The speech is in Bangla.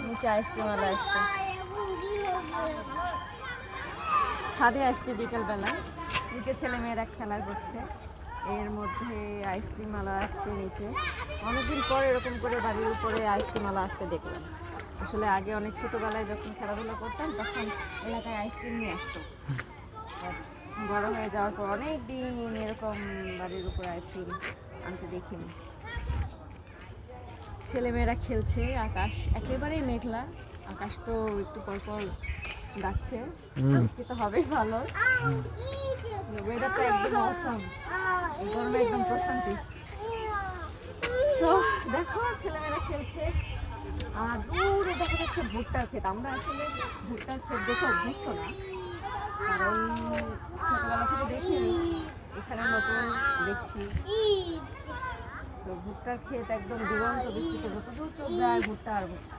নিচে আইসক্রিম আলা আসছে, ছাদে আসছে বিকেলবেলা, নিচে ছেলেমেয়েরা খেলা করছে, এর মধ্যে আইসক্রিম আলা আসছে নিচে। অনেকদিন পর এরকম করে বাড়ির উপরে আইসক্রিম আলা আসতে দেখলাম। আসলে আগে অনেক ছোটোবেলায় যখন খেলাধুলা করতাম তখন এলাকায় আইসক্রিম নিয়ে আসতো। বড় হয়ে যাওয়ার পর অনেক দিন এরকম বাড়ির উপরে আইসক্রিম আনতে দেখিনি। ছেলেমেয়েরা খেলছে, আকাশ একেবারেই মেঘলা, আকাশ তো একটু পরপর ডাকছে, বৃষ্টি তো হবেই ভালো। ওয়েদারটা একদম অসম, গরমে একদম প্রশান্তি। সো দেখো ছেলেমেয়েরা খেলছে, আর দূরে দেখা যাচ্ছে ভুট্টার ক্ষেত। আমরা আসলে ভুট্টার ক্ষেত দেখে অভ্যস্ত না, কারণ ছোটবেলা থেকে দেখিনি, এখানে নতুন দেখছি। তো ভুট্টার ক্ষেত একদম দিগন্ত বিস্তৃত, যতদূর চোখ যায় ভুট্টা আর ভুট্টা।